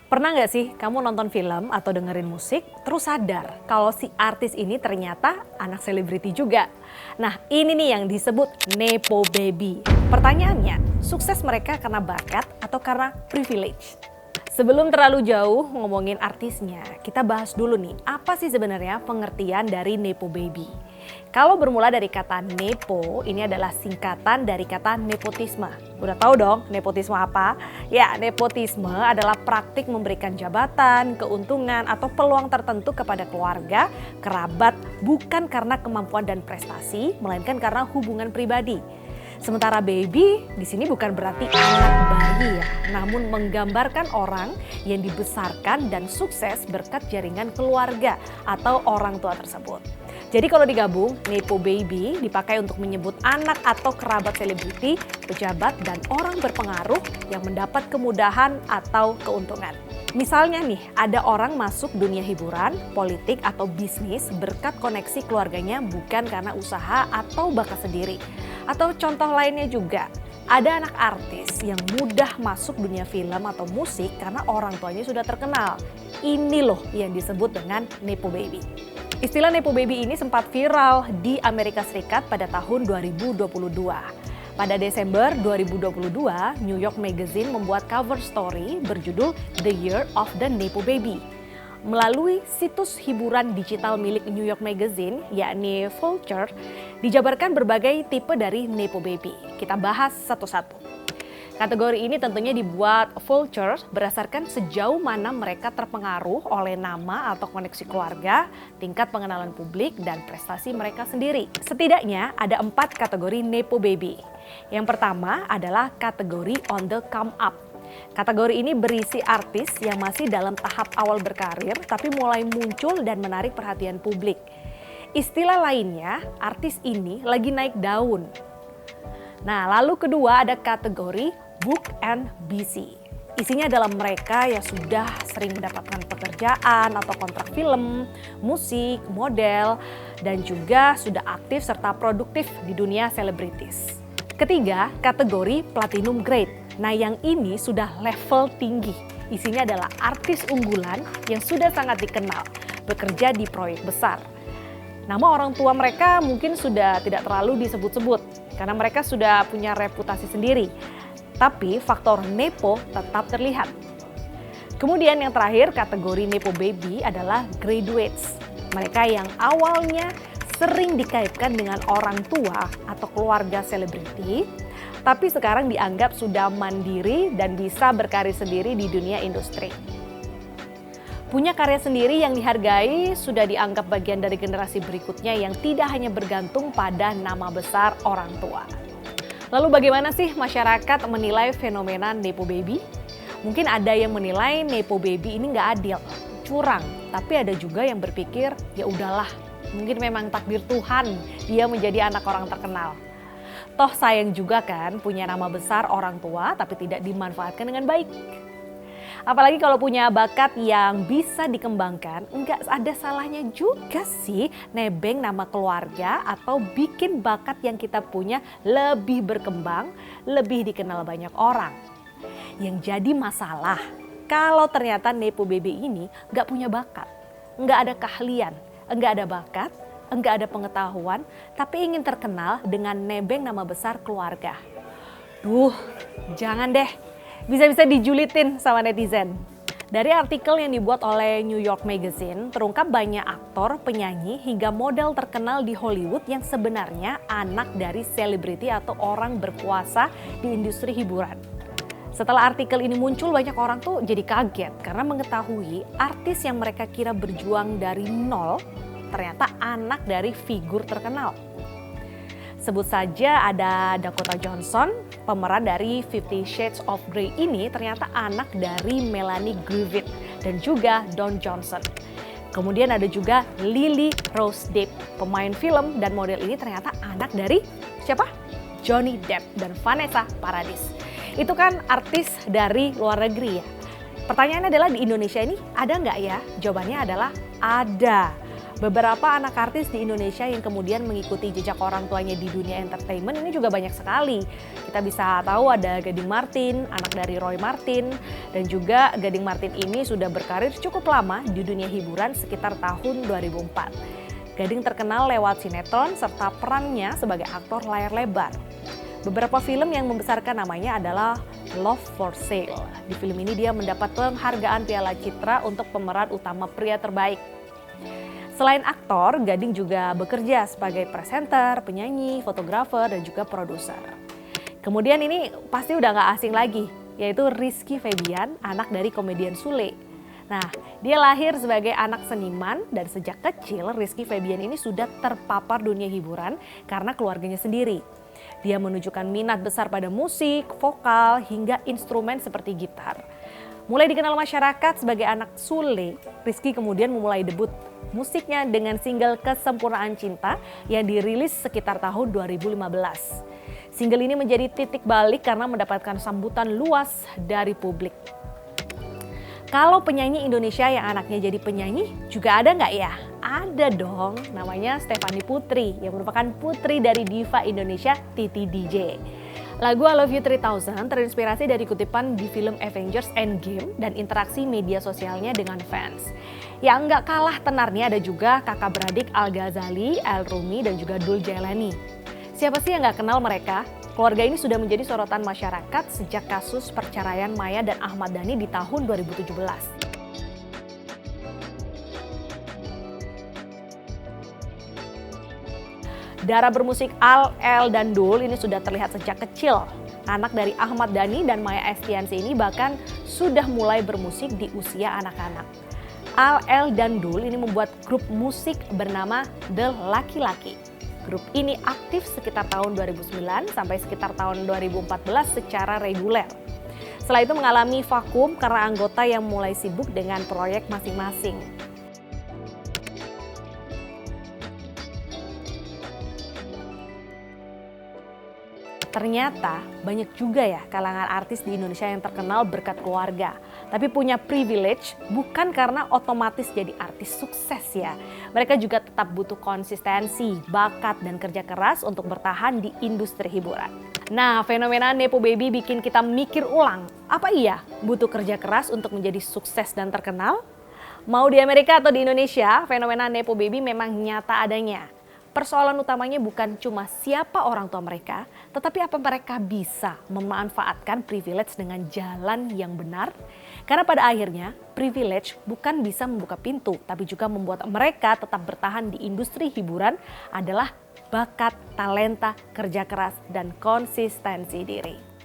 Pernah nggak sih kamu nonton film atau dengerin musik terus sadar kalau si artis ini ternyata anak selebriti juga? Nah ini nih yang disebut Nepo Baby. Pertanyaannya, sukses mereka karena bakat atau karena privilege? Sebelum terlalu jauh ngomongin artisnya, kita bahas dulu nih apa sih sebenarnya pengertian dari Nepo Baby. Kalau bermula dari kata nepo, ini adalah singkatan dari kata nepotisme. Udah tahu dong nepotisme apa? Ya, nepotisme adalah praktik memberikan jabatan, keuntungan, atau peluang tertentu kepada keluarga, kerabat, bukan karena kemampuan dan prestasi, melainkan karena hubungan pribadi. Sementara baby di sini bukan berarti anak bayi ya, namun menggambarkan orang yang dibesarkan dan sukses berkat jaringan keluarga atau orang tua tersebut. Jadi kalau digabung, Nepo Baby dipakai untuk menyebut anak atau kerabat selebriti, pejabat, dan orang berpengaruh yang mendapat kemudahan atau keuntungan. Misalnya nih, ada orang masuk dunia hiburan, politik, atau bisnis berkat koneksi keluarganya bukan karena usaha atau bakat sendiri. Atau contoh lainnya juga, ada anak artis yang mudah masuk dunia film atau musik karena orang tuanya sudah terkenal. Ini loh yang disebut dengan Nepo Baby. Istilah Nepo Baby ini sempat viral di Amerika Serikat pada tahun 2022. Pada Desember 2022, New York Magazine membuat cover story berjudul The Year of the Nepo Baby. Melalui situs hiburan digital milik New York Magazine, yakni Vulture, dijabarkan berbagai tipe dari Nepo Baby. Kita bahas satu-satu. Kategori ini tentunya dibuat Vulture berdasarkan sejauh mana mereka terpengaruh oleh nama atau koneksi keluarga, tingkat pengenalan publik, dan prestasi mereka sendiri. Setidaknya ada 4 kategori Nepo Baby. Yang pertama adalah kategori on the come up. Kategori ini berisi artis yang masih dalam tahap awal berkarir tapi mulai muncul dan menarik perhatian publik. Istilah lainnya, artis ini lagi naik daun. Nah, lalu kedua ada kategori Book and Busy. Isinya adalah mereka yang sudah sering mendapatkan pekerjaan atau kontrak film, musik, model, dan juga sudah aktif serta produktif di dunia selebritis. Ketiga, kategori Platinum Grade. Nah, yang ini sudah level tinggi. Isinya adalah artis unggulan yang sudah sangat dikenal, bekerja di proyek besar. Nama orang tua mereka mungkin sudah tidak terlalu disebut-sebut karena mereka sudah punya reputasi sendiri. Tapi faktor Nepo tetap terlihat. Kemudian yang terakhir kategori Nepo Baby adalah graduates. Mereka yang awalnya sering dikaitkan dengan orang tua atau keluarga selebriti, tapi sekarang dianggap sudah mandiri dan bisa berkarir sendiri di dunia industri. Punya karya sendiri yang dihargai sudah dianggap bagian dari generasi berikutnya yang tidak hanya bergantung pada nama besar orang tua. Lalu bagaimana sih masyarakat menilai fenomena Nepo Baby? Mungkin ada yang menilai Nepo Baby ini nggak adil, curang. Tapi ada juga yang berpikir ya udahlah, mungkin memang takdir Tuhan dia menjadi anak orang terkenal. Toh sayang juga kan punya nama besar orang tua tapi tidak dimanfaatkan dengan baik. Apalagi kalau punya bakat yang bisa dikembangkan, enggak ada salahnya juga sih nebeng nama keluarga atau bikin bakat yang kita punya lebih berkembang, lebih dikenal banyak orang. Yang jadi masalah, kalau ternyata Nepo Baby ini enggak punya bakat, enggak ada keahlian, enggak ada bakat, enggak ada pengetahuan, tapi ingin terkenal dengan nebeng nama besar keluarga. Duh, jangan deh. Bisa-bisa dijulitin sama netizen. Dari artikel yang dibuat oleh New York Magazine, terungkap banyak aktor, penyanyi, hingga model terkenal di Hollywood yang sebenarnya anak dari selebriti atau orang berkuasa di industri hiburan. Setelah artikel ini muncul, banyak orang tuh jadi kaget karena mengetahui artis yang mereka kira berjuang dari nol, ternyata anak dari figur terkenal. Sebut saja ada Dakota Johnson, pemeran dari 50 Shades of Grey ini ternyata anak dari Melanie Griffith dan juga Don Johnson. Kemudian ada juga Lily Rose Depp, pemain film dan model ini ternyata anak dari siapa? Johnny Depp dan Vanessa Paradis. Itu kan artis dari luar negeri ya. Pertanyaannya adalah di Indonesia ini ada nggak ya? Jawabannya adalah ada. Beberapa anak artis di Indonesia yang kemudian mengikuti jejak orang tuanya di dunia entertainment ini juga banyak sekali. Kita bisa tahu ada Gading Martin, anak dari Roy Martin, dan juga Gading Martin ini sudah berkarir cukup lama di dunia hiburan sekitar tahun 2004. Gading terkenal lewat sinetron serta perannya sebagai aktor layar lebar. Beberapa film yang membesarkan namanya adalah Love for Sale. Di film ini dia mendapat penghargaan Piala Citra untuk pemeran utama pria terbaik. Selain aktor, Gading juga bekerja sebagai presenter, penyanyi, fotografer, dan juga produser. Kemudian ini pasti udah gak asing lagi, yaitu Rizky Febian, anak dari komedian Sule. Nah, dia lahir sebagai anak seniman dan sejak kecil Rizky Febian ini sudah terpapar dunia hiburan karena keluarganya sendiri. Dia menunjukkan minat besar pada musik, vokal, hingga instrumen seperti gitar. Mulai dikenal masyarakat sebagai anak Sule, Rizky kemudian memulai debut musiknya dengan single Kesempurnaan Cinta yang dirilis sekitar tahun 2015. Single ini menjadi titik balik karena mendapatkan sambutan luas dari publik. Kalau penyanyi Indonesia yang anaknya jadi penyanyi juga ada nggak ya? Ada dong, namanya Stefany Putri yang merupakan putri dari diva Indonesia Titi DJ. Lagu I Love You 3000 terinspirasi dari kutipan di film Avengers Endgame dan interaksi media sosialnya dengan fans. Yang nggak kalah tenarnya ada juga kakak beradik Al Ghazali, El Rumi, dan juga Dul Jailani. Siapa sih yang nggak kenal mereka? Keluarga ini sudah menjadi sorotan masyarakat sejak kasus perceraian Maya dan Ahmad Dhani di tahun 2017. Darah bermusik Al, El, dan Dul ini sudah terlihat sejak kecil. Anak dari Ahmad Dhani dan Maya Estianty ini bahkan sudah mulai bermusik di usia anak-anak. Al, El, dan Dul ini membuat grup musik bernama The Laki-Laki. Grup ini aktif sekitar tahun 2009 sampai sekitar tahun 2014 secara reguler. Setelah itu mengalami vakum karena anggota yang mulai sibuk dengan proyek masing-masing. Ternyata banyak juga ya kalangan artis di Indonesia yang terkenal berkat keluarga. Tapi punya privilege bukan karena otomatis jadi artis sukses ya. Mereka juga tetap butuh konsistensi, bakat, dan kerja keras untuk bertahan di industri hiburan. Nah, fenomena Nepo Baby bikin kita mikir ulang. Apa iya butuh kerja keras untuk menjadi sukses dan terkenal? Mau di Amerika atau di Indonesia, fenomena Nepo Baby memang nyata adanya. Persoalan utamanya bukan cuma siapa orang tua mereka, tetapi apa mereka bisa memanfaatkan privilege dengan jalan yang benar. Karena pada akhirnya privilege bukan bisa membuka pintu, tapi juga membuat mereka tetap bertahan di industri hiburan adalah bakat, talenta, kerja keras, dan konsistensi diri.